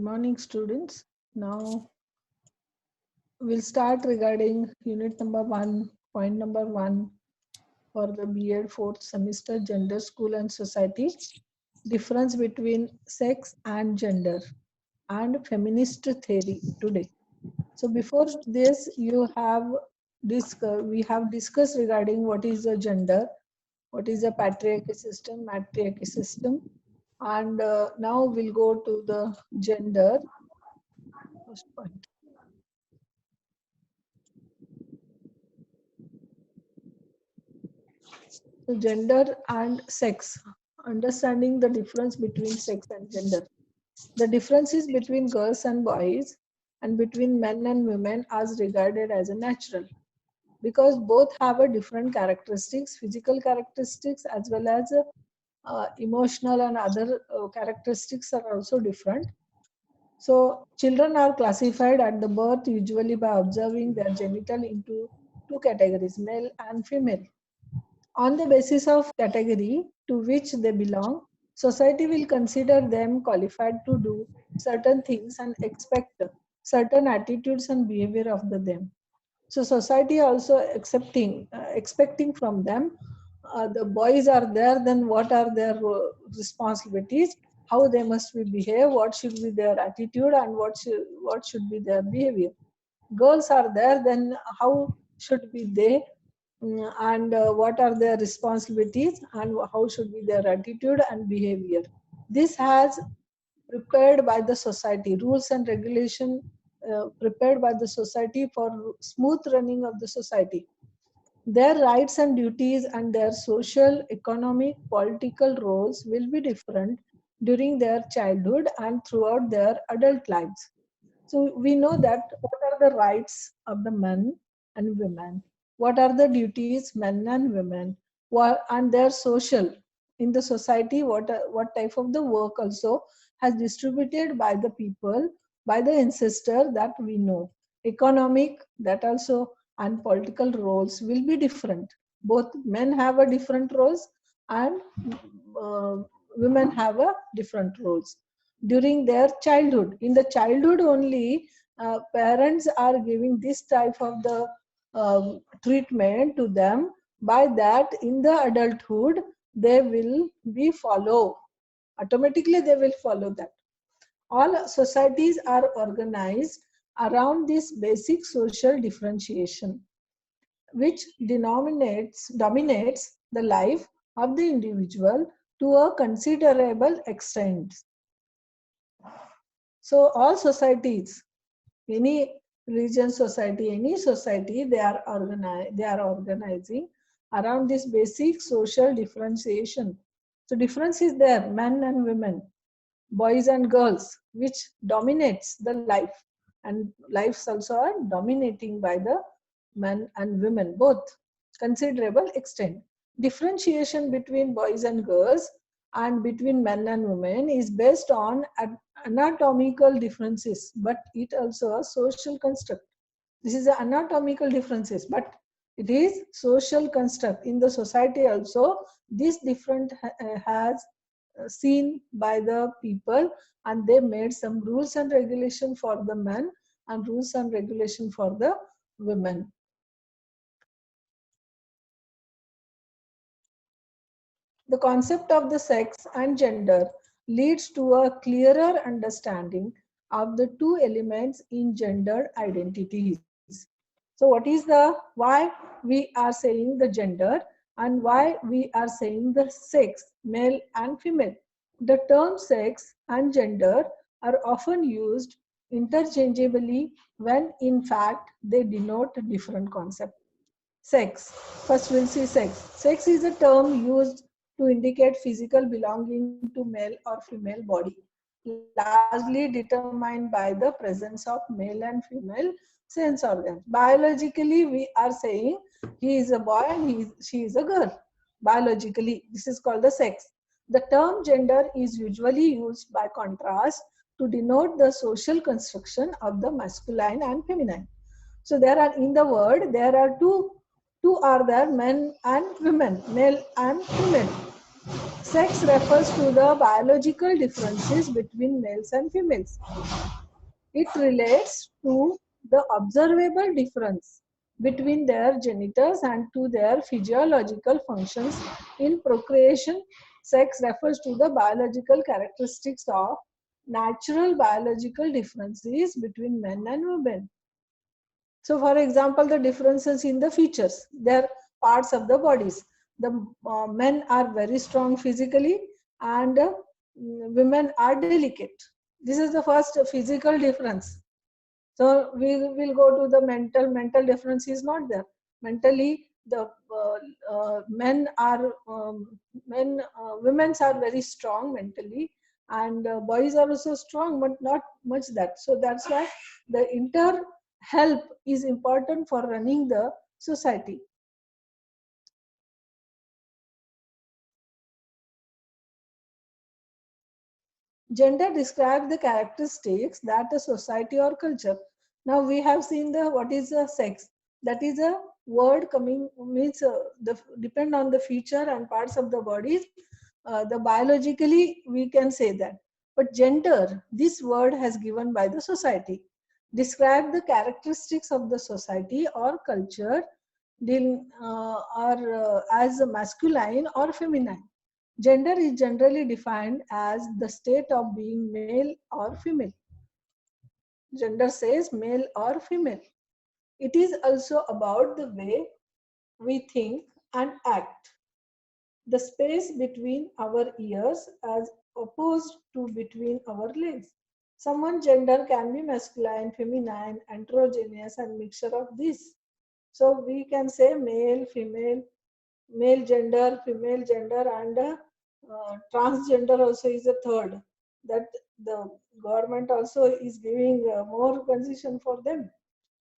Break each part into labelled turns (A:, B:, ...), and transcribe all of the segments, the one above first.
A: Morning, students. Now we'll start regarding unit number 1, point number 1 for the B.Ed fourth semester, Gender, School and Society, difference between sex and gender and feminist theory today. So before this, we have discussed regarding what is a gender, what is a patriarchy system, matriarchy system, and now we'll go to the gender. First point. So gender and sex, understanding the difference between sex and gender. The differences between girls and boys and between men and women are regarded as a natural because both have a different characteristics, physical characteristics as well as emotional and other characteristics are also different. So children are classified at the birth usually by observing their genital into two categories, male and female. On the basis of category to which they belong, society will consider them qualified to do certain things and expect certain attitudes and behavior of them. So society also expecting from them. The boys are there, then what are their responsibilities? How they must be behave? What should be their attitude and what should be their behavior? Girls are there, then how should be they? And what are their responsibilities and how should be their attitude and behavior. This has prepared by the society, rules and regulation prepared by the society for smooth running of the society. Their rights and duties and their social, economic, political roles will be different during their childhood and throughout their adult lives. So we know that what are the rights of the men and women, what are the duties men and women, and their social in the society, what type of the work also has distributed by the people, by the ancestor that we know. Economic, that also, and political roles will be different. Both men have a different roles and uh, women have a different roles during their childhood. In the childhood only, parents are giving this type of the treatment to them. By that, in the adulthood, they will be follow. Automatically, they will follow that. All societies are organized around this basic social differentiation, which dominates the life of the individual to a considerable extent. So all societies, any religion society, any society, they are organizing around this basic social differentiation. So difference is there, men and women, boys and girls, which dominates the life, and lives also are dominating by the men and women both, considerable extent. Differentiation between boys and girls and between men and women is based on anatomical differences, but it also a social construct. This is the anatomical differences, but it is social construct in the society also. This different has seen by the people, and they made some rules and regulation for the men and rules and regulation for the women. The concept of the sex and gender leads to a clearer understanding of the two elements in gender identities. So what is the why we are saying the gender and why we are saying the sex, male and female? The term sex and gender are often used interchangeably when in fact they denote different concepts. Sex. First we'll see sex. Sex is a term used to indicate physical belonging to male or female body, largely determined by the presence of male and female sense organs. Biologically, we are saying he is a boy and she is a girl. Biologically, this is called the sex. The term gender is usually used by contrast to denote the social construction of the masculine and feminine. So there are in the word there are two are there, men and women, male and female. Sex refers to the biological differences between males and females. It relates to the observable difference between their genitals and to their physiological functions in procreation. Sex refers to the biological characteristics of natural biological differences between men and women. So, for example, the differences in the features, their parts of the bodies. The men are very strong physically, and women are delicate. This is the first physical difference. So we will go to the mental difference is not there. Mentally, the men are women are very strong mentally, and boys are also strong, but not much that. So that's why the inter help is important for running the society. Gender describes the characteristics that a society or culture. Now we have seen the what is a sex. That is a word coming means depend on the feature and parts of the bodies. The biologically we can say that. But gender, this word has given by the society. Describe the characteristics of the society or culture as masculine or feminine. Gender is generally defined as the state of being male or female. Gender says male or female. It is also about the way we think and act. The space between our ears as opposed to between our legs. Someone gender can be masculine, feminine, androgynous, and mixture of this. So we can say male, female, male gender, female gender, and transgender also is a third. That the government also is giving more concession for them.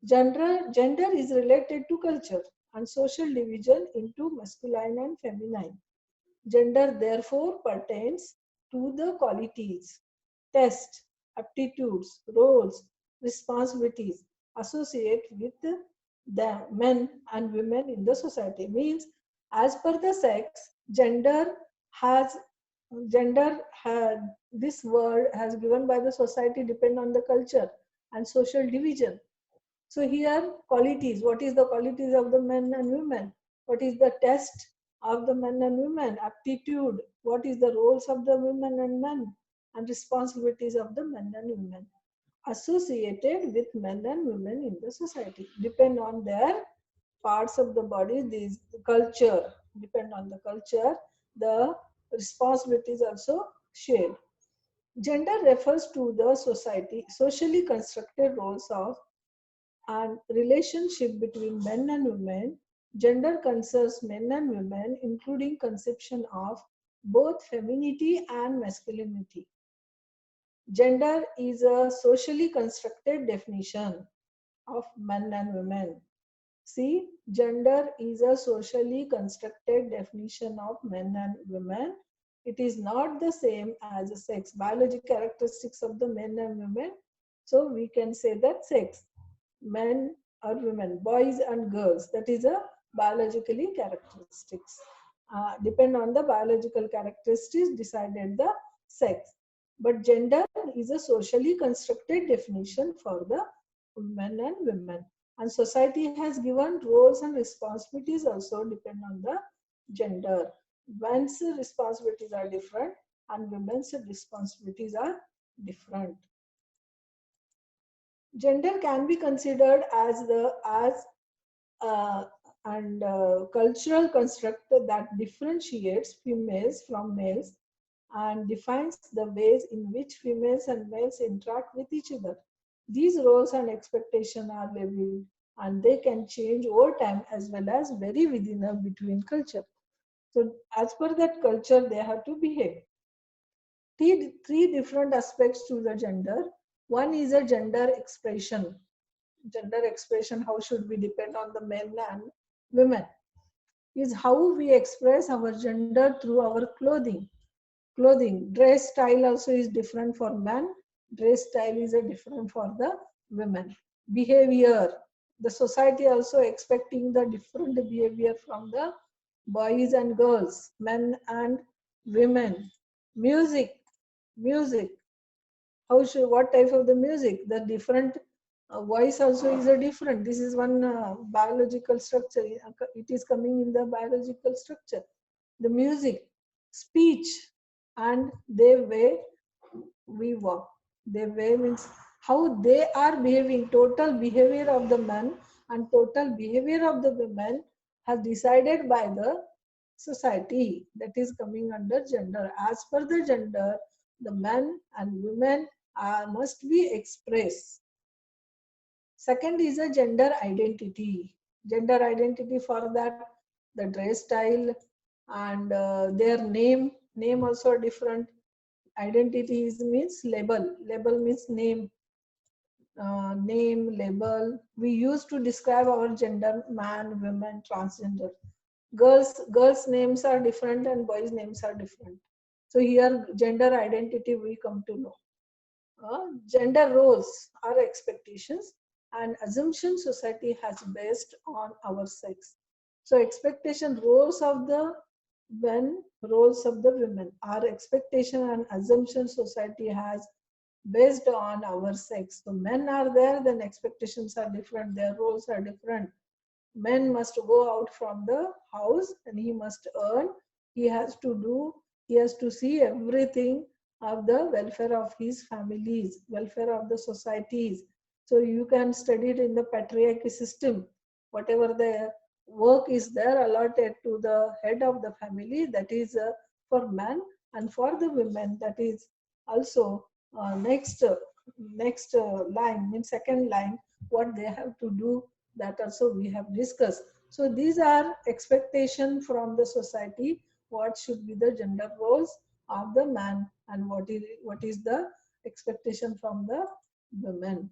A: Gender is related to culture and social division into masculine and feminine. Gender therefore pertains to the qualities, tests, aptitudes, roles, responsibilities associated with the men and women in the society. Means as per the sex, has this word has given by the society depend on the culture and social division. So here qualities, what is the qualities of the men and women? What is the test of the men and women? Aptitude, what is the roles of the women and men? And responsibilities of the men and women associated with men and women in the society. Depend on their parts of the body, these culture, depend on the culture, the responsibilities also shared. Gender refers to the society, socially constructed roles of and relationship between men and women. Gender concerns men and women, including conception of both femininity and masculinity. Gender is a socially constructed definition of men and women. See, gender is a socially constructed definition of men and women. It is not the same as a sex, biological characteristics of the men and women. So we can say that sex, men or women, boys and girls, that is a biologically characteristics. Depend on the biological characteristics decided the sex. But gender is a socially constructed definition for the men and women. And society has given roles and responsibilities also depend on the gender. Men's responsibilities are different and women's responsibilities are different. Gender can be considered as the as uh, and cultural construct that differentiates females from males and defines the ways in which females and males interact with each other. These roles and expectations are labeled and they can change over time as well as vary within a between culture. So as per that culture, they have to behave. Three different aspects to the gender. One is a gender expression. Gender expression, how should we depend on the men and women? Is how we express our gender through our clothing. Dress style also is different for men. Dress style is a different for the women. Behavior. The society also expecting the different behavior from the boys and girls, men and women, music, music. What type of the music? The different voice also is a different. This is one biological structure. It is coming in the biological structure. The music, speech, and the way we walk. The way means how they are behaving. Total behavior of the man and total behavior of the women has decided by the society, that is coming under gender. As per the gender, the men and women must be expressed. Second is a gender identity. Gender identity, for that the dress style and their name also different. Identity is means label. Label means name. Name, label. We use to describe our gender: man, women, transgender. Girls names are different and boys names are different. So here gender identity we come to know. Gender roles are expectations and assumptions society has based on our sex. So expectation roles of the men, roles of the women are expectation and assumption society has based on our sex. So men are there, then expectations are different, their roles are different. Man must go out from the house and he must earn. He has to do, he has to see everything of the welfare of his families, welfare of the societies. So you can study it in the patriarchy system. Whatever the work is there allotted to the head of the family, that is for man, and for the women, that is also next line, means second line, what they have to do, that also we have discussed. So these are expectation from the society, what should be the gender roles of the man and what is the expectation from the women.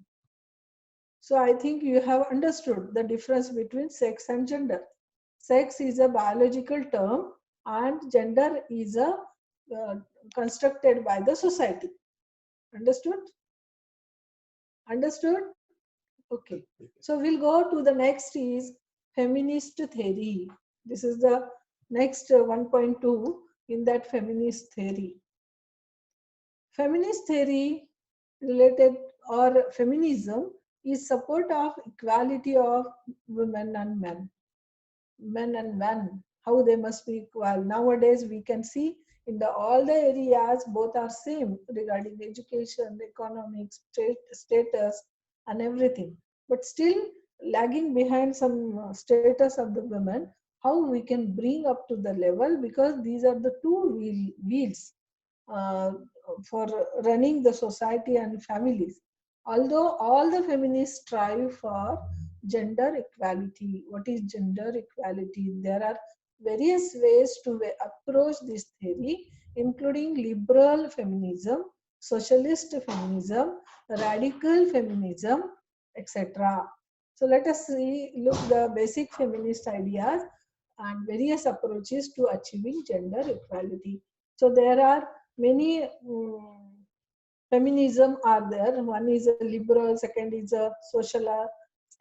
A: So I think you have understood the difference between sex and gender. Sex is a biological term and gender is a uh, constructed by the society. Understood? Understood? Okay. So we'll go to the next is feminist theory. This is the next 1.2 in that feminist theory. Feminist theory related or feminism is support of equality of women and men, how they must be equal. Nowadays we can see in the all the areas both are same regarding education, economics, status and everything, but still lagging behind some status of the women. How we can bring up to the level, because these are the two wheels uh, for running the society and families. Although all the feminists strive for gender equality. What is gender equality? There are various ways to approach this theory, including liberal feminism, socialist feminism, radical feminism, etc. So let us look the basic feminist ideas and various approaches to achieving gender equality. So there are many feminism are there. One is a liberal, second is a social,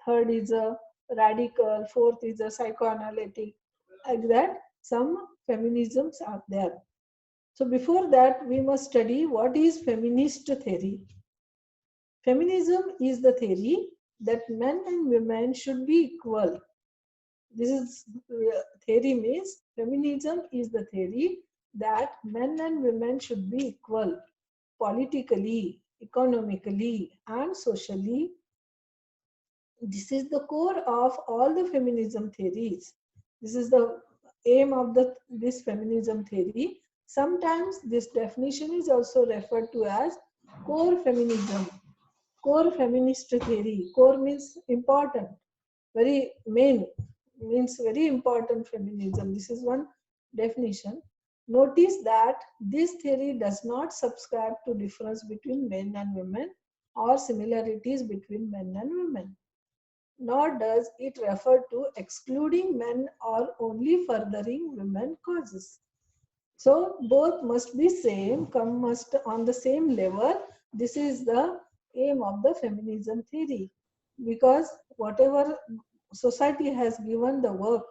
A: third is a radical, fourth is a psychoanalytic. Like that, some feminisms are there. So before that, we must study what is feminist theory. Feminism is the theory that men and women should be equal. This is theory means feminism is the theory that men and women should be equal politically, economically, and socially. This is the core of all the feminism theories. This is the aim of this feminism theory. Sometimes this definition is also referred to as core feminism, core feminist theory. Core means important, very main, means very important feminism. This is one definition. Notice that this theory does not subscribe to difference between men and women or similarities between men and women, nor does it refer to excluding men or only furthering women causes. So both must be same, come must on the same level. This is the aim of the feminism theory, because whatever society has given the work,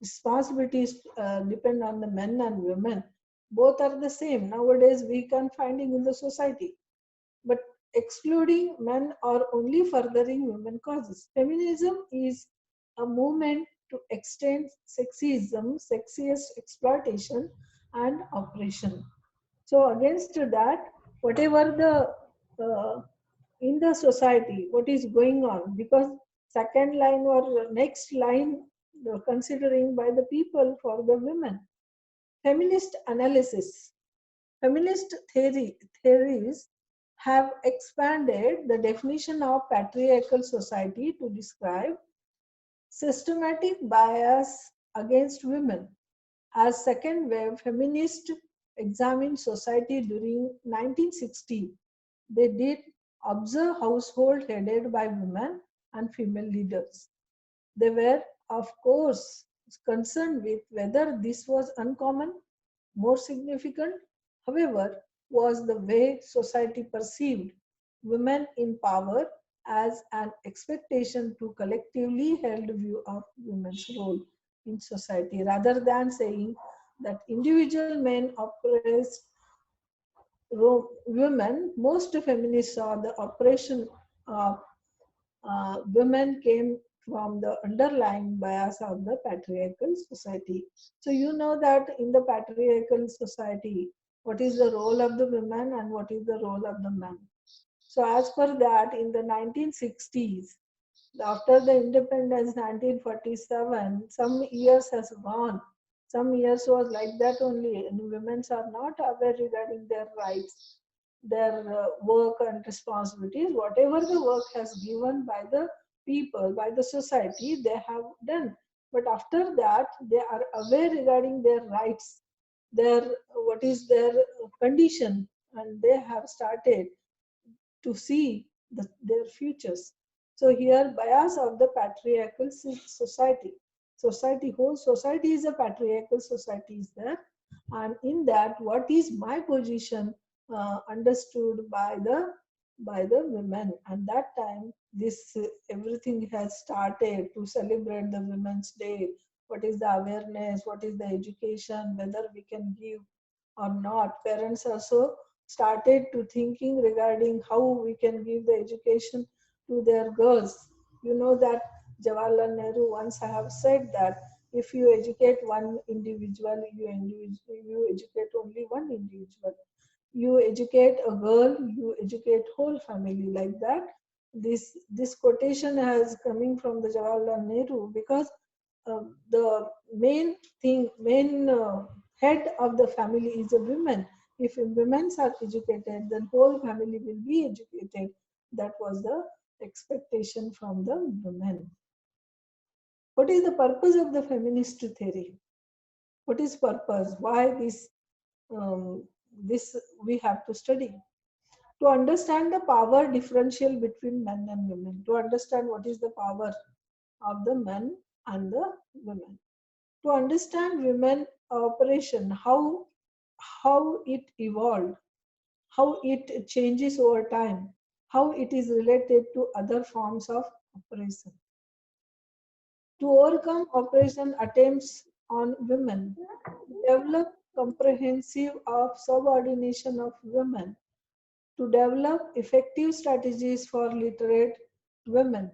A: responsibilities depend on the men and women. Both are the same. Nowadays, we can finding in the society. But excluding men or only furthering women causes. Feminism is a movement to extend sexism, sexist exploitation, and oppression. So against that, whatever the in the society, what is going on, because second line or next line considering by the people for the women. Feminist analysis. Feminist theories have expanded the definition of patriarchal society to describe systematic bias against women. As second wave feminists examined society during 1960, they did observe household headed by women and female leaders. They were, of course, concerned with whether this was uncommon, more significant, however, was the way society perceived women in power as an expectation to collectively held view of women's role in society rather than saying that individual men oppress women. Most feminists saw the oppression of women came from the underlying bias of the patriarchal society. So you know that in the patriarchal society, what is the role of the women and what is the role of the men. So as per that, in the 1960s, after the independence 1947, some years has gone. Some years was like that only, and women are not aware regarding their rights, their work and responsibilities. Whatever the work has given by the people, by the society, they have done. But after that, they are aware regarding their rights, their what is their condition, and they have started to see their futures. So here, bias of the patriarchal society. Whole society is a patriarchal society is there, and in that, what is my position understood by the women. And that time, this everything has started to celebrate the Women's Day. What is the awareness? What is the education? Whether we can give or not. Parents also started to thinking regarding how we can give the education to their girls. You know that Jawaharlal Nehru once have said that if you educate one individual, you educate only one individual. You educate a girl, you educate whole family, like that. This quotation has coming from the Jawaharlal Nehru, because the main head of the family is a woman. If women are educated, then whole family will be educated. That was the expectation from the women. What is the purpose of the feminist theory? What is purpose? Why um, this we have to study? To understand the power differential between men and women, to understand what is the power of the men and the women, to understand women operation, how it evolved, how it changes over time, how it is related to other forms of oppression. To overcome oppression attempts on women, develop comprehensive of subordination of women, to develop effective strategies for literate women,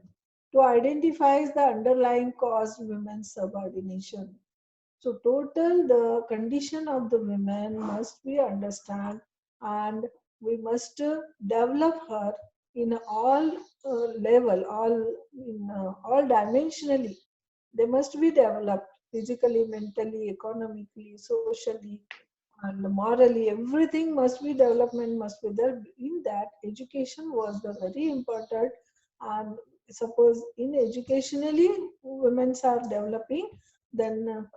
A: to identify the underlying cause women's subordination. So total the condition of the women must be understand, and we must develop her in all level, all dimensionally. They must be developed physically, mentally, economically, socially, and morally. Everything must be development must be there. In that, education was the very important. And suppose in educationally women are developing, then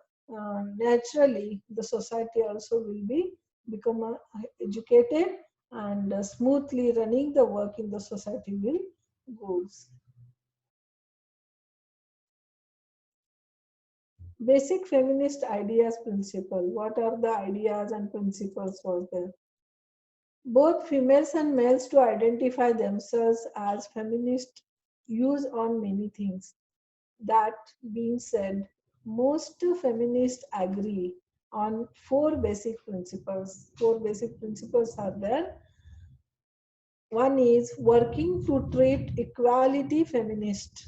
A: naturally the society also will be become educated, and smoothly running the work in the society will goes. Basic feminist ideas principle. What are the ideas and principles was there? Both females and males to identify themselves as feminist use on many things. That being said, most feminists agree on four basic principles. Four basic principles are there. One is working to treat equality feminist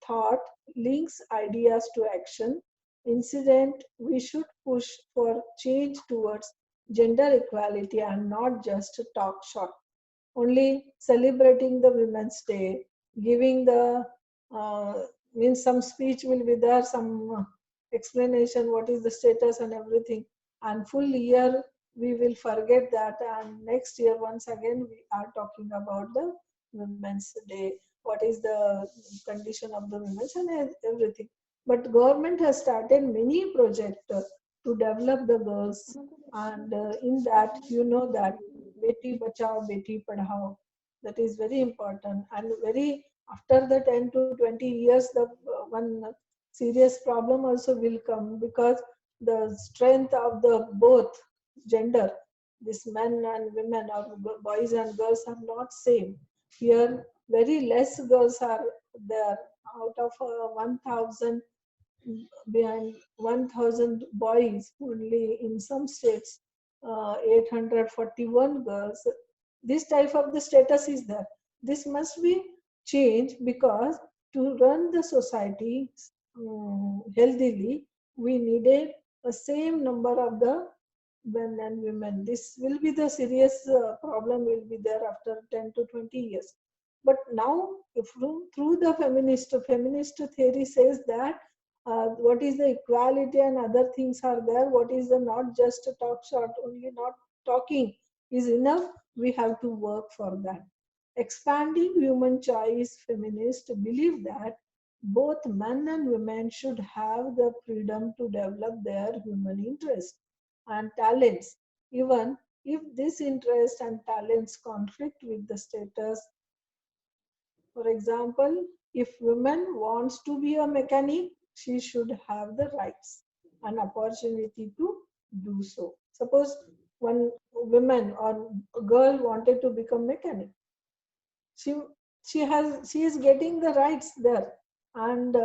A: thought links ideas to action. Incident, we should push for change towards gender equality and not just talk shop. Only celebrating the Women's Day, giving the means some speech will be there, some explanation what is the status and everything, and full year we will forget that, and next year once again we are talking about the Women's Day, what is the condition of the women and everything. But government has started many projects to develop the girls, and in that you know that Beti Bachao, Beti Padhao. That is very important. And very after the 10 to 20 years, the one serious problem also will come, because the strength of the both gender, this men and women or boys and girls are not same. Here, very less girls are there. Out of 1,000, behind 1,000 boys, only in some states 841 girls. This type of the status is there. This must be changed, because to run the society healthily, we needed a same number of the men and women. This will be the serious problem will be there after 10 to 20 years. But now, if through the feminist theory says that what is the equality and other things are there, what is the not just a talk short, only not talking is enough, we have to work for that. Expanding human choice, feminists believe that both men and women should have the freedom to develop their human interests and talents, even if this interest and talents conflict with the status. For example, if woman wants to be a mechanic, she should have the rights and opportunity to do so. Suppose one woman or a girl wanted to become mechanic, she she is getting the rights there, and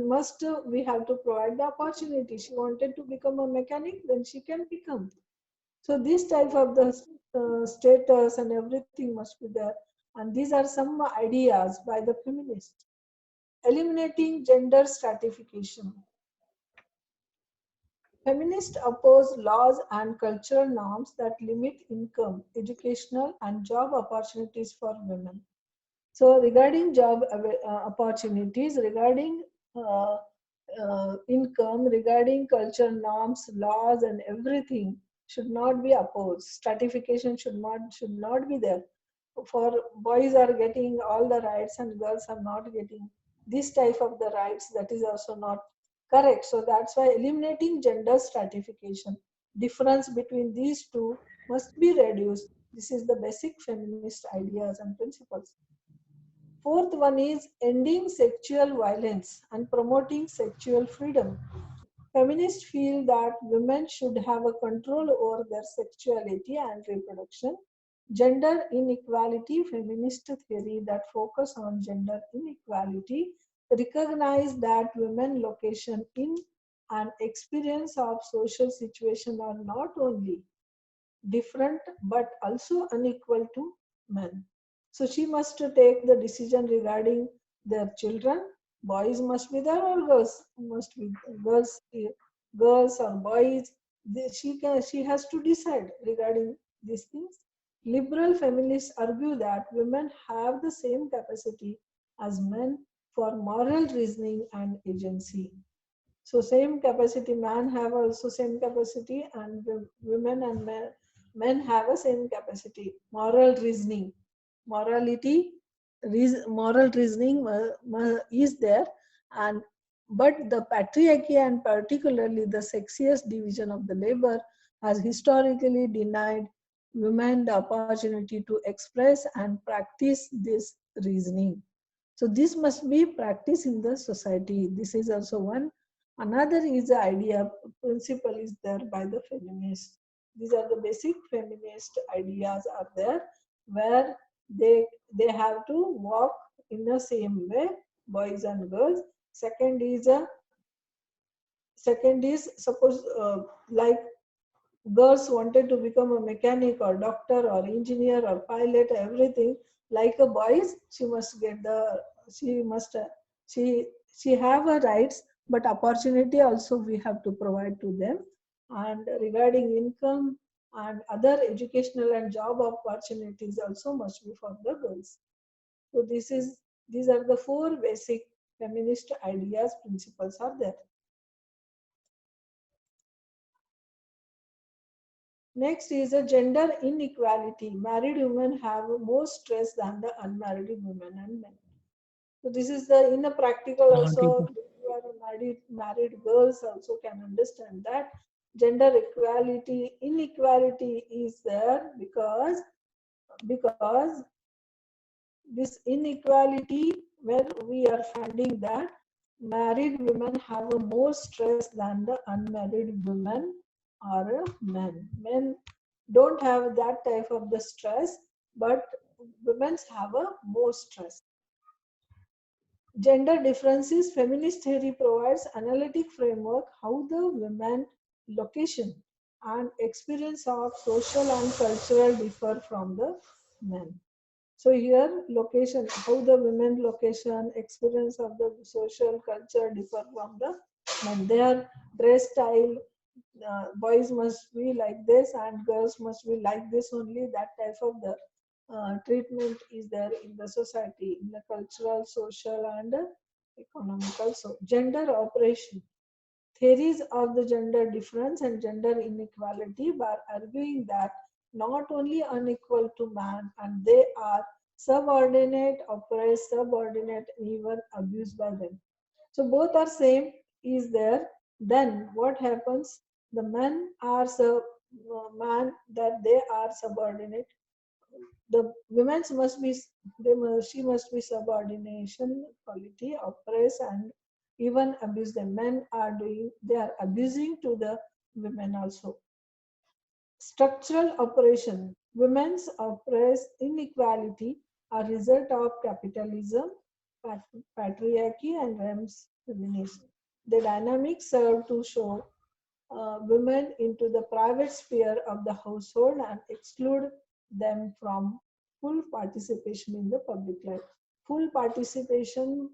A: must we have to provide the opportunity. She wanted to become a mechanic, then she can become. So this type of the status and everything must be there. And these are some ideas by the feminists. Eliminating gender stratification. Feminists oppose laws and cultural norms that limit income, educational and job opportunities for women. So regarding job opportunities, regarding income, regarding culture norms, laws, and everything should not be opposed. Stratification should not be there. For boys are getting all the rights and girls are not getting this type of the rights. That is also not correct. So that's why eliminating gender stratification. Difference between these two must be reduced. This is the basic feminist ideas and principles. Fourth one is ending sexual violence and promoting sexual freedom. Feminists feel that women should have a control over their sexuality and reproduction. Gender inequality, feminist theory that focus on gender inequality, recognize that women location in and experience of social situation are not only different but also unequal to men. So she must take the decision regarding their children. Boys must be there or girls must be girls, girls or boys. She has to decide regarding these things. Liberal feminists argue that women have the same capacity as men for moral reasoning and agency. So same capacity, man have also same capacity, and women and men have a same capacity. Moral reasoning, morality, moral reasoning is there, and but the patriarchy and particularly the sexiest division of the labor has historically denied women the opportunity to express and practice this reasoning. So this must be practiced in the society. This is also one. Another is the idea, principle is there by the feminists. These are the basic feminist ideas are there, where they have to walk in the same way, boys and girls. Second is a second is, suppose like girls wanted to become a mechanic or doctor or engineer or pilot, everything like a boys, she must get the, she must she she have her rights, but opportunity also we have to provide to them. And regarding income and other educational and job opportunities also must be for the girls. So these are the four basic feminist ideas, principles are there. Next is a gender inequality. Married women have more stress than the unmarried women and men. So this is the, in the practical
B: हाँ ठीक
A: also,
B: है.
A: who are married girls also can understand that gender equality inequality is there because this inequality, where we are finding that married women have a more stress than the unmarried women or men. Men don't have that type of the stress, but women have a more stress. Gender differences, feminist theory provides analytic framework how the women location and experience of social and cultural differ from the men. So here location, how the women location, experience of the social culture differ from the men. Their dress style, boys must be like this and girls must be like this only. That type of the treatment is there in the society, in the cultural, social, and economical. So gender operation. Theories of the gender difference and gender inequality are arguing that not only unequal to man and they are subordinate, oppressed, subordinate, even abused by them. So both are same is there. Then what happens? The men are man that they are subordinate. The women's must be she must be subordination, quality, oppress, and even abuse. The men are doing, they are abusing to the women also. Structural operation. Women's oppress inequality are result of capitalism, patriarchy, and Ram's feminism. The dynamics serve to show women into the private sphere of the household and exclude them from full participation in the public life. Full participation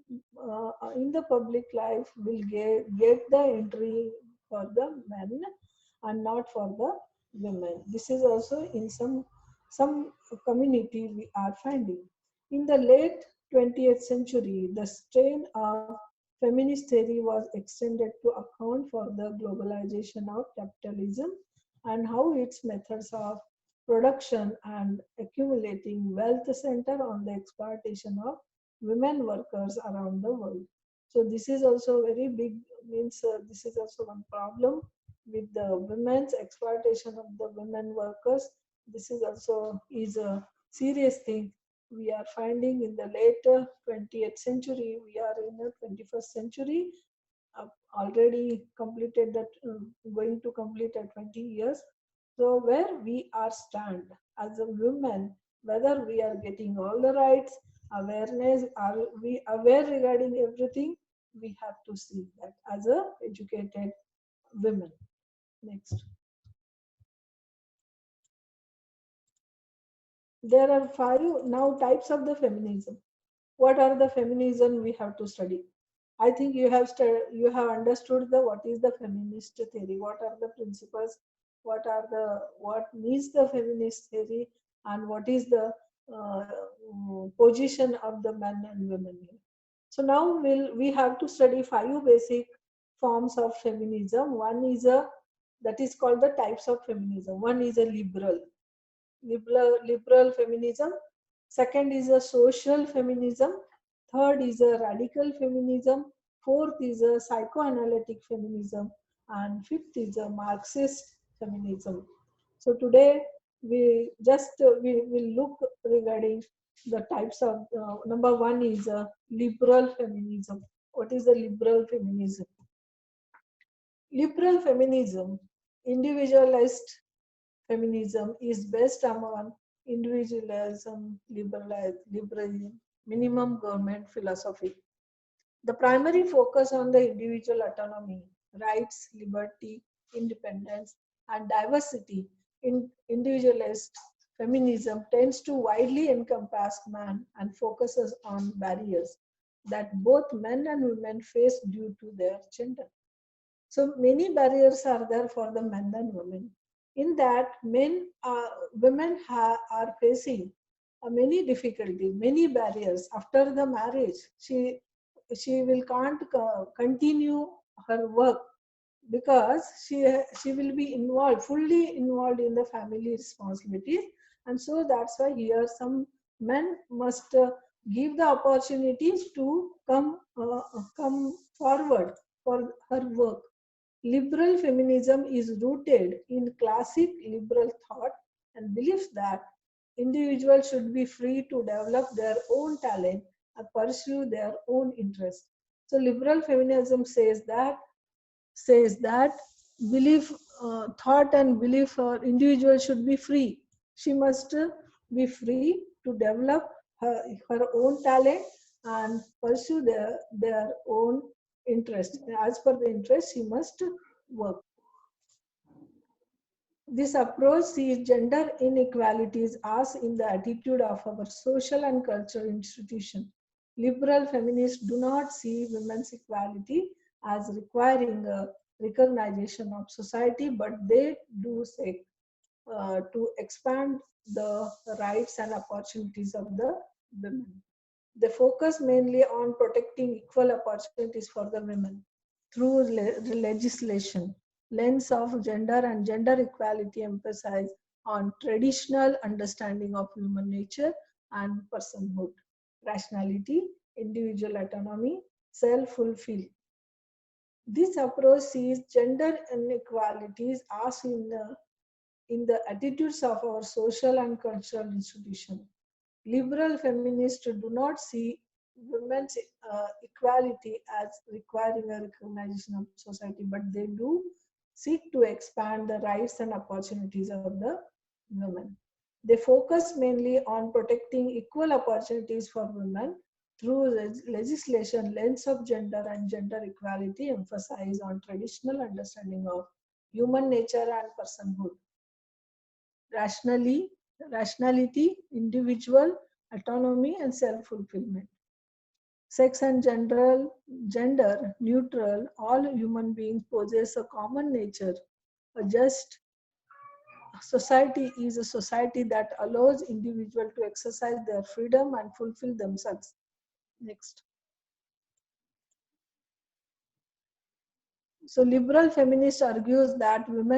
A: in the public life will get the entry for the men and not for the women. This is also in some community we are finding. In the late 20th century, the strain of feminist theory was extended to account for the globalization of capitalism and how its methods of production and accumulating wealth center on the exploitation of women workers around the world. So this is also very big, means this is also one problem with the women's exploitation of the women workers. This is also is a serious thing we are finding in the later 20th century. We are in the 21st century, already completed that, going to complete 20 years. So where we are stand as a woman, whether we are getting all the rights, awareness, are we aware regarding everything, we have to see that as a educated women. Next. There are five now types of the feminism. What are the feminism we have to study? I think you have understood the what is the feminist theory, what are the principles, what means the feminist theory, and what is the position of the men and women here. So now we have to study five basic forms of feminism. One is a, that is called the types of feminism. One is a liberal feminism. Second is a social feminism. Third is a radical feminism. Fourth is a psychoanalytic feminism. And fifth is a Marxist feminism. So today we will look regarding the types of, number one is a liberal feminism. What is the liberal feminism? Liberal feminism, individualist feminism, is based on individualism, liberalism, minimum government philosophy. The primary focus on the individual autonomy, rights, liberty, independence, and diversity. Individualist feminism tends to widely encompass man and focuses on barriers that both men and women face due to their gender. So many barriers are there for the men and women. In that, are facing many difficulties, many barriers. After the marriage, she will can't continue her work because she will be involved, fully involved in the family responsibilities, and so that's why here some men must give the opportunities to come forward for her work. Liberal feminism is rooted in classic liberal thought and believes that individuals should be free to develop their own talent and pursue their own interests. So liberal feminism says that belief, thought and belief for individual should be free. She must be free to develop her own talent and pursue their own interest. As per the interest, she must work. This approach sees gender inequalities as in the attitude of our social and cultural institution. Liberal feminists do not see women's equality as requiring a recognition of society, but they do say to expand the rights and opportunities of the women. They focus mainly on protecting equal opportunities for the women through legislation. Lens of gender and gender equality emphasize on traditional understanding of human nature and personhood, rationality, individual autonomy, self-fulfill. This approach sees gender inequalities as in the attitudes of our social and cultural institutions. Liberal feminists do not see women's equality as requiring a recognition of society, but they do seek to expand the rights and opportunities of the women. They focus mainly on protecting equal opportunities for women through legislation. Lens of gender and gender equality emphasize on traditional understanding of human nature and personhood, rationally, rationality, individual autonomy, and self-fulfillment. Sex and gender neutral, all human beings possess a common nature. A just society is a society that allows individuals to exercise their freedom and fulfill themselves. Next. So liberal feminist argues that women